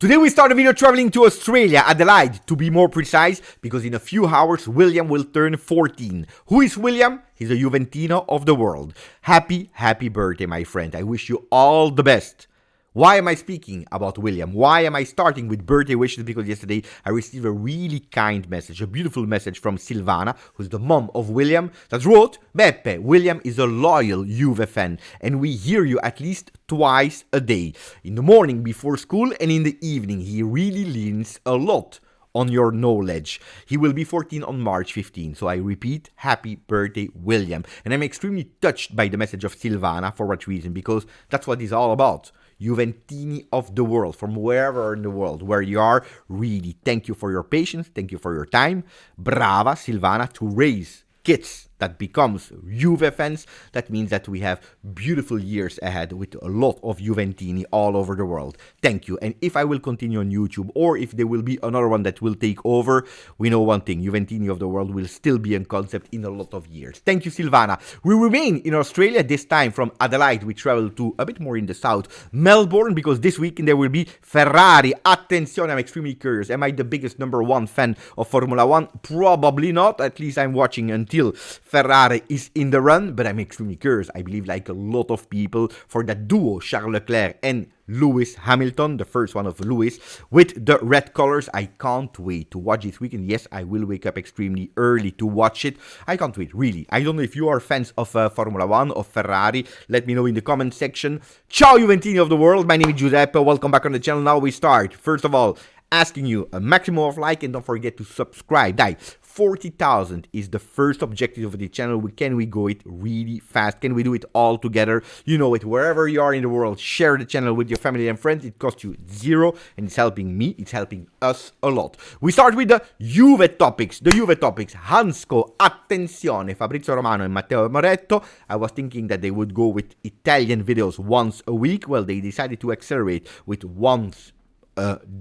Today we start a video traveling to Australia, Adelaide to be more precise, because in a few hours William will turn 14. Who is William? He's a Juventino of the world. Happy birthday, my friend. I wish you all the best. Why am I speaking about William? Why am I starting with birthday wishes? Because yesterday I received a really kind message, a beautiful message from Silvana, who's the mom of William, that wrote, Beppe, William is a loyal Juve fan, and we hear you at least twice a day. In the morning before school and in the evening. He really leans a lot on your knowledge. He will be 14 on March 15. So I repeat, happy birthday, William. And I'm extremely touched by the message of Silvana. For what reason? Because that's what it's all about. Juventini of the world, from wherever in the world where you are, really thank you for your patience, thank you for your time. Brava, Silvana, to raise kids that becomes Juve fans. That means that we have beautiful years ahead with a lot of Juventini all over the world. Thank you. And if I will continue on YouTube, or if there will be another one that will take over, we know one thing, Juventini of the world will still be a concept in a lot of years. Thank you, Silvana. We remain in Australia, this time from Adelaide. We travel to a bit more in the south, Melbourne, because this weekend there will be Ferrari. Attenzione, I'm extremely curious. Am I the biggest #1 fan of Formula 1? Probably not. At least I'm watching until Ferrari is in the run, but I'm extremely curious. I believe, like a lot of people, for that duo, Charles Leclerc and Lewis Hamilton, the first one of Lewis, with the red colors. I can't wait to watch this weekend. Yes, I will wake up extremely early to watch it. I can't wait, really. I don't know if you are fans of Formula 1, of Ferrari. Let me know in the comment section. Ciao Juventini of the world. My name is Giuseppe. Welcome back on the channel. Now we start. First of all, asking you a maximum of like, and don't forget to subscribe. 40,000 is the first objective of the channel. Can we go it really fast? Can we do it all together? You know it, wherever you are in the world, share the channel with your family and friends. It costs you zero, and it's helping me, it's helping us a lot. We start with the Juve topics. Hancko, attenzione, Fabrizio Romano and Matteo Moretto. I was thinking that they would go with Italian videos once a week. Well, they decided to accelerate with once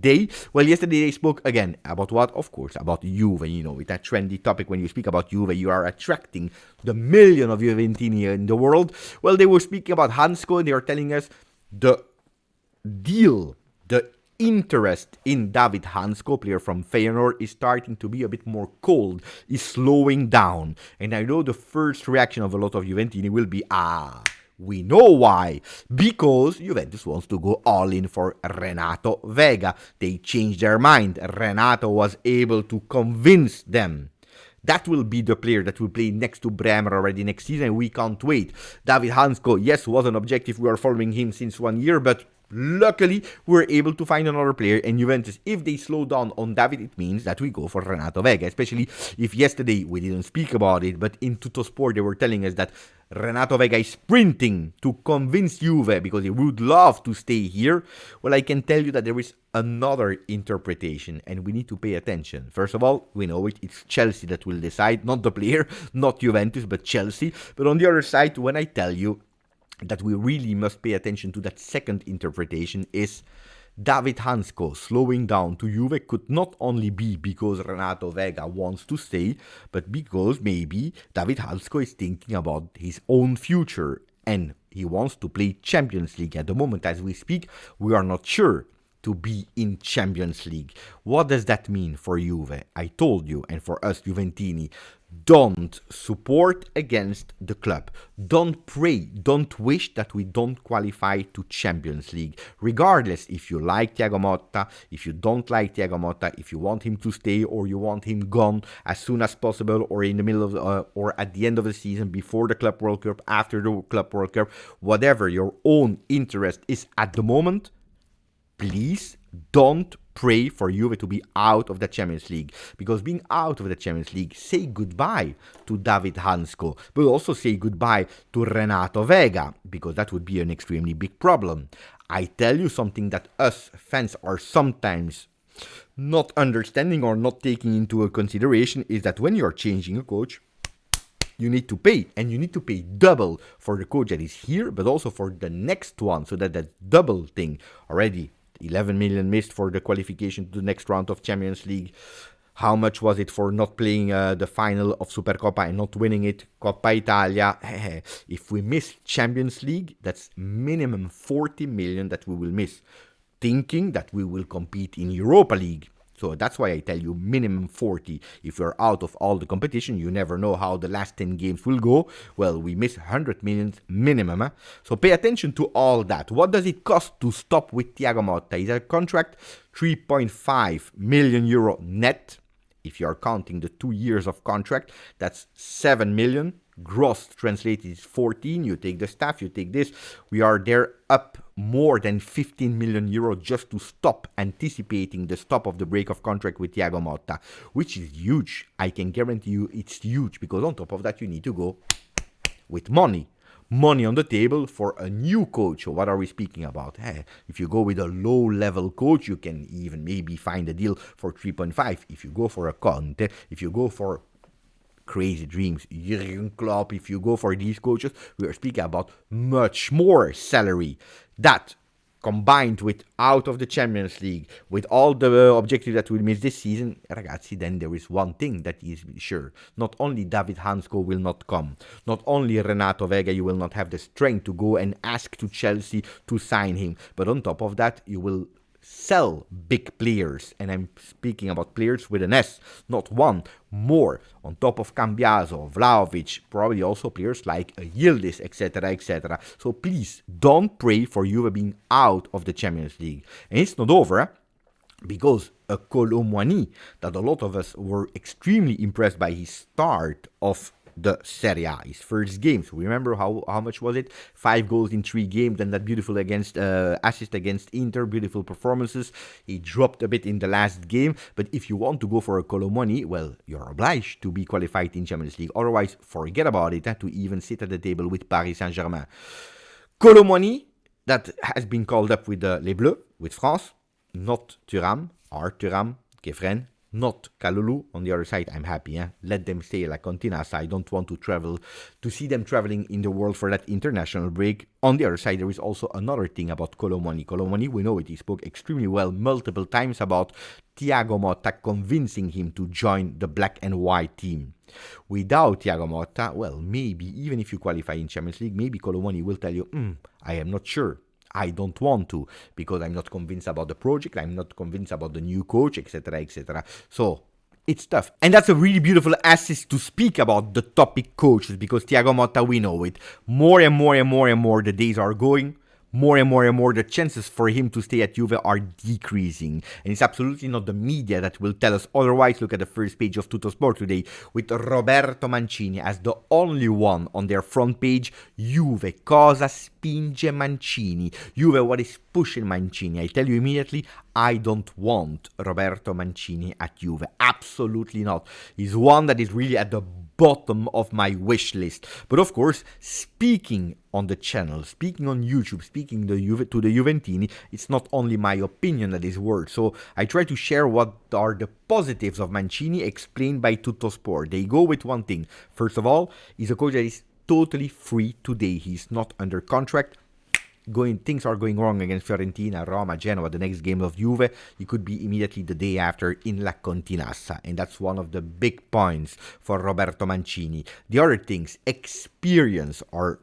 day. Well, yesterday they spoke again about what? Of course, about Juve. You know, it's a trendy topic. When you speak about Juve, you are attracting the million of Juventini in the world. Well, they were speaking about Hancko, and they are telling us the deal, the interest in David Hancko, player from Feyenoord, is starting to be a bit more cold, is slowing down. And I know the first reaction of a lot of Juventini will be, we know why. Because Juventus wants to go all in for Renato Veiga. They changed their mind. Renato was able to convince them. That will be the player that will play next to Bremer already next season. We can't wait. David Hancko, yes, was an objective. We are following him since 1 year, but luckily, we're able to find another player. And Juventus, if they slow down on David, it means that we go for Renato Veiga. Especially if yesterday we didn't speak about it, but in Tuttosport they were telling us that Renato Veiga is sprinting to convince Juve because he would love to stay here. Well, I can tell you that there is another interpretation, and we need to pay attention. First of all, we know it's Chelsea that will decide, not the player, not Juventus, but Chelsea. But on the other side, when I tell you that we really must pay attention to that second interpretation, is David Hancko slowing down to Juve could not only be because Renato Veiga wants to stay, but because maybe David Hancko is thinking about his own future and he wants to play Champions League. At the moment, as we speak, we are not sure to be in Champions League. What does that mean for Juve? I told you, and for us Juventini, don't support against the club. Don't pray, don't wish that we don't qualify to Champions League. Regardless if you like Thiago Motta, if you don't like Thiago Motta, if you want him to stay or you want him gone as soon as possible, or in the middle of or at the end of the season, before the Club World Cup, after the Club World Cup, whatever your own interest is at the moment, please don't pray for Juve to be out of the Champions League, because being out of the Champions League, say goodbye to David Hancko, but also say goodbye to Renato Veiga, because that would be an extremely big problem. I tell you something that us fans are sometimes not understanding or not taking into consideration, is that when you're changing a coach, you need to pay, and you need to pay double for the coach that is here, but also for the next one, so that double thing already. 11 million missed for the qualification to the next round of Champions League. How much was it for not playing the final of Supercoppa and not winning it? Coppa Italia. If we miss Champions League, that's minimum 40 million that we will miss. thinking that we will compete in Europa League. So that's why I tell you minimum 40. If you're out of all the competition, you never know how the last 10 games will go. Well, we miss 100 million minimum. So pay attention to all that. What does it cost to stop with Thiago Motta? Is a contract 3.5 million euro net. If you are counting the 2 years of contract, that's 7 million. Gross translated is 14. You take the staff, you take this. We are there up more than 15 million euros just to stop anticipating the stop of the break of contract with Thiago Motta, which is huge. I can guarantee you it's huge, because on top of that you need to go with money. Money on the table for a new coach. So what are we speaking about? If you go with a low-level coach, you can even maybe find a deal for 3.5. If you go for a Conte, if you go for crazy dreams, Jurgen Klopp, if you go for these coaches, we are speaking about much more salary. That, combined with out of the Champions League, with all the objectives that we miss this season, ragazzi, then there is one thing that is sure. Not only David Hancko will not come, not only Renato Veiga, you will not have the strength to go and ask to Chelsea to sign him, but on top of that, you will sell big players, and I'm speaking about players with an S, not one, more, on top of Cambiaso, Vlahovic, probably also players like Yildiz, etc., etc. So please, don't pray for Juve being out of the Champions League. And it's not over, because a Koopmeiners, that a lot of us were extremely impressed by his start of the Serie A, his first games. Remember how much was it? 5 goals in 3 games, and that beautiful assist against Inter, beautiful performances. He dropped a bit in the last game, but if you want to go for a Koopmeiners, well, you're obliged to be qualified in Champions League. Otherwise, forget about it, to even sit at the table with Paris Saint-Germain. Koopmeiners, that has been called up with Les Bleus, with France, not Thuram, or Thuram, Kefren, not Kalulu. On the other side, I'm happy. Let them stay like Continassa. I don't want to see them traveling in the world for that international break. On the other side, there is also another thing about Koopmeiners. Koopmeiners, we know it. He spoke extremely well multiple times about Thiago Motta convincing him to join the black and white team. Without Thiago Motta, well, maybe even if you qualify in Champions League, maybe Koopmeiners will tell you, I am not sure. I don't want to, because I'm not convinced about the project, I'm not convinced about the new coach, etc., etc. So, it's tough. And that's a really beautiful assist to speak about the topic coaches, because Thiago Motta, we know it. More and more and more and more the days are going, more and more and more the chances for him to stay at Juve are decreasing. And it's absolutely not the media that will tell us otherwise. Look at the first page of Tuttosport today with Roberto Mancini as the only one on their front page. Juve, cosa spinge Mancini? Juve, what is pushing Mancini? I tell you immediately, I don't want Roberto Mancini at Juve. Absolutely not. He's one that is really at the bottom of my wish list. But of course, speaking on the channel, speaking on YouTube, speaking to the Juventini, it's not only my opinion that is worth. So I try to share what are the positives of Mancini explained by Tuttosport. They go with one thing. First of all, he's a coach that is totally free today. He's not under contract. Things are going wrong against Fiorentina, Roma, Genoa, the next game of Juve. He could be immediately the day after in La Continassa, and that's one of the big points for Roberto Mancini. The other things, experience, or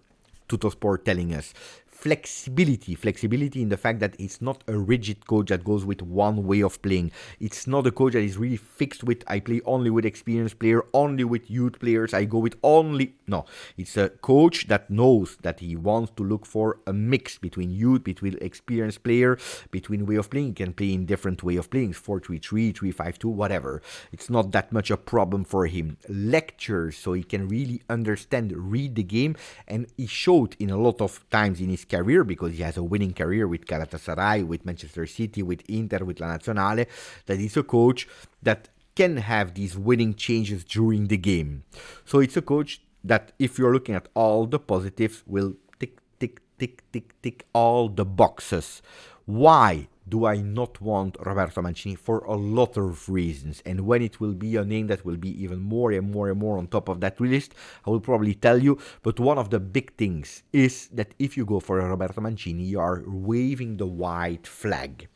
Tuttosport telling us, flexibility in the fact that it's not a rigid coach that goes with one way of playing. It's not a coach that is really fixed with, I play only with experienced players, only with youth players, I go with only... No, it's a coach that knows that he wants to look for a mix between youth, between experienced player, between way of playing. He can play in different way of playing, 4-3-3, 3-5-2, whatever. It's not that much a problem for him. Lectures, so he can really understand, read the game, and he showed in a lot of times in his career, because he has a winning career with Galatasaray, with Manchester City, with Inter, with La Nazionale, that he's a coach that can have these winning changes during the game. So it's a coach that, if you're looking at all the positives, will tick all the boxes. Why do I not want Roberto Mancini? For a lot of reasons. And when it will be a name that will be even more and more and more on top of that list, I will probably tell you. But one of the big things is that if you go for a Roberto Mancini, you are waving the white flag.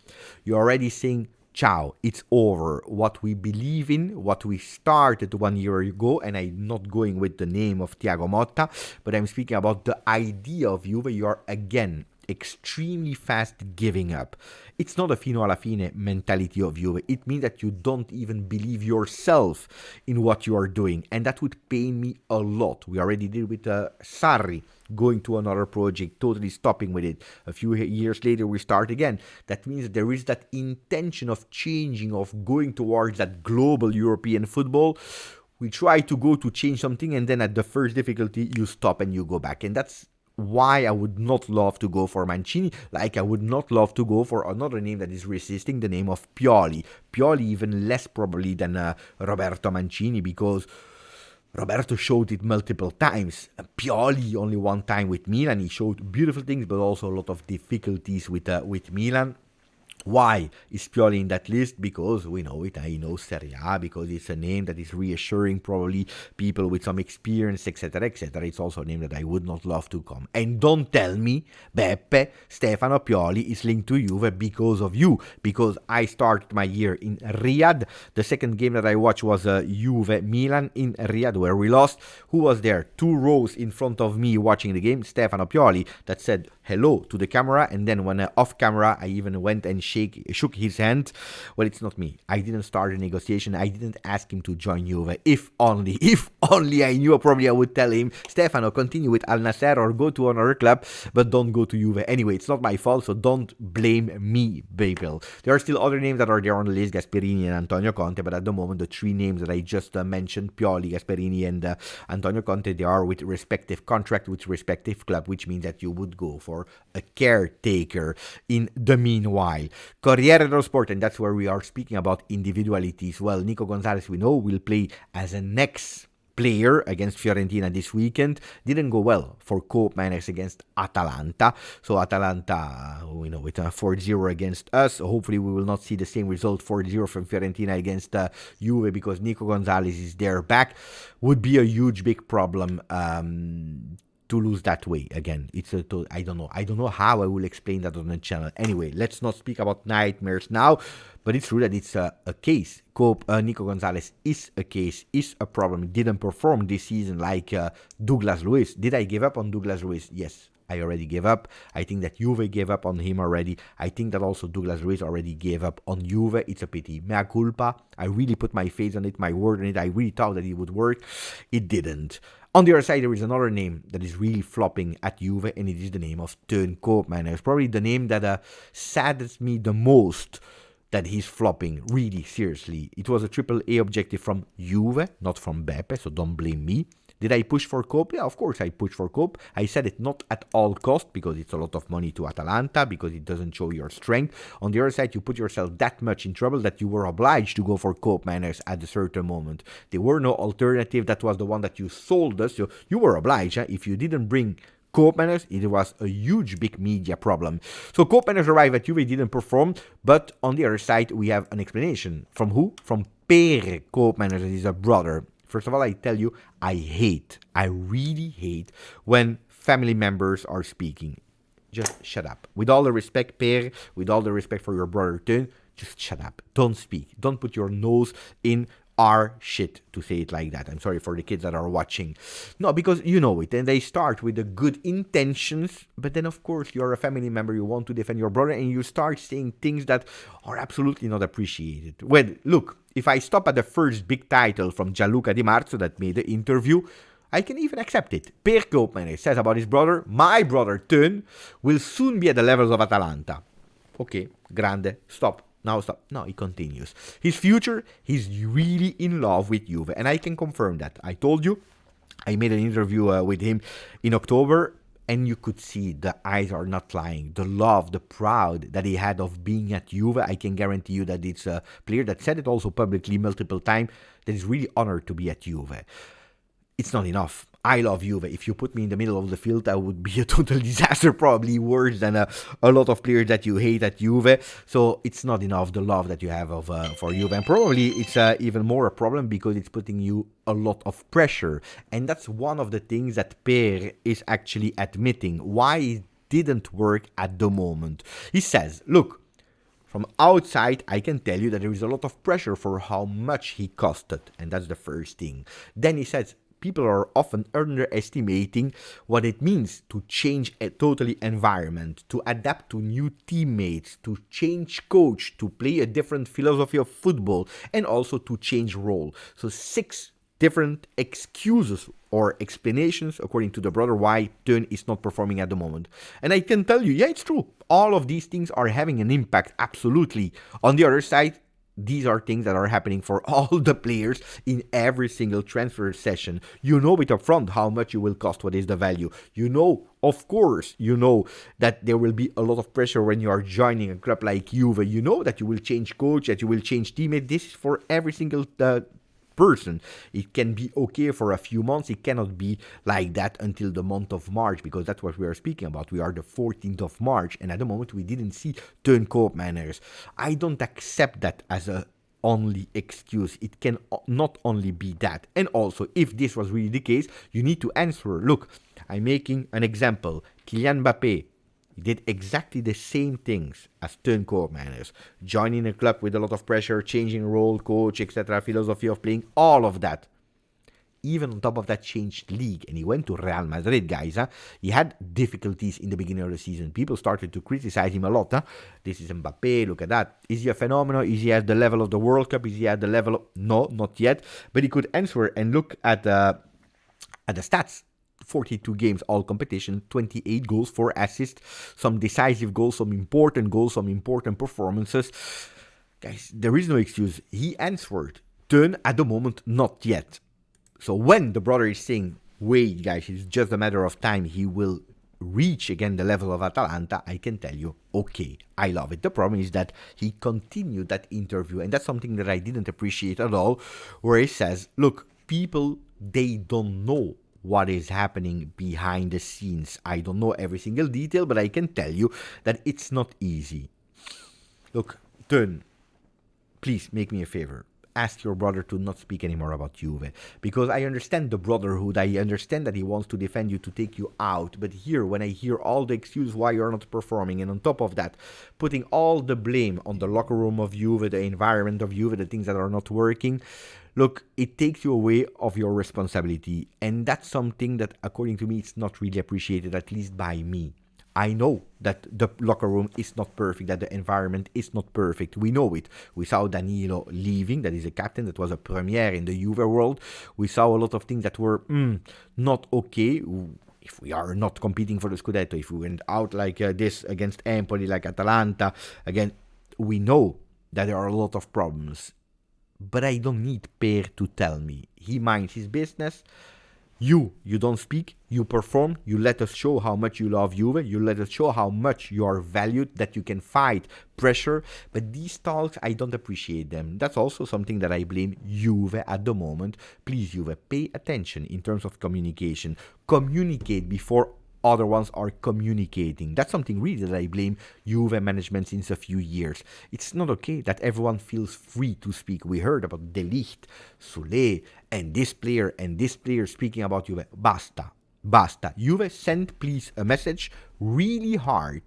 You're already saying, ciao, it's over. What we believe in, what we started 1 year ago, and I'm not going with the name of Thiago Motta, but I'm speaking about the idea of Juve. You are again extremely fast giving up. It's not a fino alla fine mentality of Juve. It means that you don't even believe yourself in what you are doing, and that would pain me a lot. We already did with Sarri, going to another project, totally stopping with it. A few years later, we start again. That means there is that intention of changing, of going towards that global European football. We try to go to change something, and then at the first difficulty, you stop and you go back. And that's why I would not love to go for Mancini, like I would not love to go for another name that is resisting, the name of Pioli. Pioli even less probably than Roberto Mancini, because Roberto showed it multiple times. Pioli only one time with Milan. He showed beautiful things, but also a lot of difficulties with Milan. Why is Pioli in that list? Because we know it, I know Serie A, because it's a name that is reassuring probably people with some experience, etc., etc. It's also a name that I would not love to come. And don't tell me, Beppe, Stefano Pioli is linked to Juve because of you, because I started my year in Riyadh. The second game that I watched was Juve-Milan in Riyadh, where we lost. Who was there? 2 rows in front of me watching the game, Stefano Pioli, that said hello to the camera, and then when off camera, I even went and shook his hand. Well, it's not me. I didn't start a negotiation. I didn't ask him to join Juve. If only I knew, probably I would tell him, Stefano, continue with Al Nassr or go to another club, but don't go to Juve. Anyway, it's not my fault, so don't blame me, people. There are still other names that are there on the list, Gasperini and Antonio Conte, but at the moment, the 3 names that I just mentioned, Pioli, Gasperini, and Antonio Conte, they are with respective contract, with respective club, which means that you would go for a caretaker in the meanwhile. Corriere dello Sport, and that's where we are speaking about individualities. Well, Nico Gonzalez, we know, will play as a next player against Fiorentina this weekend. Didn't go well for Koopmeiners against Atalanta. So Atalanta, we know, with a 4-0 against us. Hopefully we will not see the same result, 4-0 from Fiorentina against Juve, because Nico Gonzalez is there back. Would be a huge, big problem to lose that way. Again, I don't know how I will explain that on the channel. Anyway, let's not speak about nightmares now, but it's true that it's a case. Nico Gonzalez is a case, is a problem. He didn't perform this season like Douglas Luiz. Did I give up on Douglas Luiz? Yes, I already gave up. I think that Juve gave up on him already. I think that also Douglas Luiz already gave up on Juve. It's a pity. Mea culpa. I really put my face on it, my word on it. I really thought that it would work. It didn't. On the other side, there is another name that is really flopping at Juve, and it is the name of Teun Koopmeiners. Probably the name that saddens me the most, that he's flopping, really, seriously. It was a AAA objective from Juve, not from Beppe, so don't blame me. Did I push for Koop? Yeah, of course I pushed for Koop. I said it not at all cost, because it's a lot of money to Atalanta, because it doesn't show your strength. On the other side, you put yourself that much in trouble that you were obliged to go for Koopmeiners at a certain moment. There were no alternative. That was the one that you sold us, so you were obliged. If you didn't bring Koopmeiners, it was a huge, big media problem. So Koopmeiners arrived at Juve, didn't perform, but on the other side, we have an explanation. From who? From Per Koopmeiners, that is a brother. First of all, I tell you, I really hate when family members are speaking. Just shut up. With all the respect, Per, with all the respect for your brother Teun, just shut up. Don't speak. Don't put your nose in our shit, to say it like that. I'm sorry for the kids that are watching. No, because you know it, and they start with the good intentions, but then of course you're a family member, you want to defend your brother, and you start saying things that are absolutely not appreciated. Well, look, if I stop at the first big title from Gianluca Di Marzo that made the interview, I can even accept it. Per Koopmeiners says about his brother, my brother Teun will soon be at the levels of Atalanta. Okay, grande, stop. Now stop. No, he continues. His future, he's really in love with Juve, and I can confirm that. I told you, I made an interview with him in October, and you could see the eyes are not lying. The love, the pride that he had of being at Juve, I can guarantee you that it's a player that said it also publicly multiple times, that is really honored to be at Juve. It's not enough. I love Juve. If you put me in the middle of the field, I would be a total disaster, probably worse than a lot of players that you hate at Juve. So it's not enough, the love that you have for Juve. And probably it's even more a problem because it's putting you a lot of pressure. And that's one of the things that Per is actually admitting. Why it didn't work at the moment. He says, look, from outside, I can tell you that there is a lot of pressure for how much he costed. And that's the first thing. Then he says, people are often underestimating what it means to change a totally environment, to adapt to new teammates, to change coach, to play a different philosophy of football, and also to change role. So 6 different excuses or explanations, according to the brother, why Teun is not performing at the moment. And I can tell you, yeah, it's true. All of these things are having an impact, absolutely. On the other side, these are things that are happening for all the players in every single transfer session. You know it up front how much you will cost, what is the value. You know, of course, you know that there will be a lot of pressure when you are joining a club like Juve. You know that you will change coach, that you will change teammate. This is for every single person. It can be okay for a few months. It cannot be like that until the month of March, because that's what we are speaking about. We are the 14th of March, and at the moment we didn't see Koopmeiners. I don't accept that as a only excuse. It can not only be that. And also, if this was really the case, you need to answer. Look, I'm making an example. Kylian Mbappé, he did exactly the same things as Koopmeiners, joining a club with a lot of pressure, changing role, coach, etc., philosophy of playing, all of that. Even on top of that, changed league, and he went to Real Madrid, guys. He had difficulties in the beginning of the season. People started to criticize him a lot. This is Mbappé, look at that. Is he a phenomenon? Is he at the level of the World Cup? Is he at the level of... No, not yet. But he could answer and look at the stats. 42 games, all competition, 28 goals, 4 assists, some decisive goals, some important performances. Guys, there is no excuse. He answered. Teun, at the moment, not yet. So when the brother is saying, wait, guys, it's just a matter of time, he will reach again the level of Atalanta, I can tell you, okay, I love it. The problem is that he continued that interview, and that's something that I didn't appreciate at all, where he says, look, people, they don't know what is happening behind the scenes. I don't know every single detail, but I can tell you that it's not easy. Look, Teun, please make me a favor. Ask your brother to not speak anymore about Juve, because I understand the brotherhood. I understand that he wants to defend you, to take you out. But here, when I hear all the excuses why you're not performing, and on top of that, putting all the blame on the locker room of Juve, the environment of Juve, the things that are not working, look, it takes you away of your responsibility. And that's something that, according to me, it's not really appreciated, at least by me. I know that the locker room is not perfect, that the environment is not perfect. We know it. We saw Danilo leaving, that is a captain, that was a premiere in the Juve world. We saw a lot of things that were not okay. If we are not competing for the Scudetto, if we went out like this against Empoli, like Atalanta, again, we know that there are a lot of problems. But I don't need Per to tell me. He minds his business. You don't speak, you perform, you let us show how much you love Juve, you let us show how much you are valued, that you can fight pressure, but these talks, I don't appreciate them. That's also something that I blame Juve at the moment. Please, Juve, pay attention in terms of communication. Communicate before other ones are communicating. That's something really that I blame Juve management since a few years. It's not okay that everyone feels free to speak. We heard about De Ligt, Soulé, and this player speaking about Juve. Basta. Juve, send please a message really hard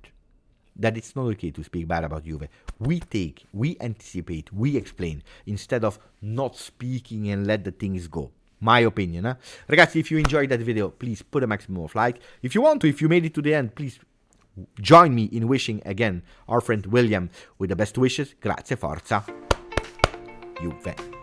that it's not okay to speak bad about Juve. We anticipate, we explain, instead of not speaking and let the things go. My opinion, huh? Ragazzi, if you enjoyed that video, please put a maximum of like. If you want to, if you made it to the end, please join me in wishing again our friend William with the best wishes. Grazie, forza, Juve.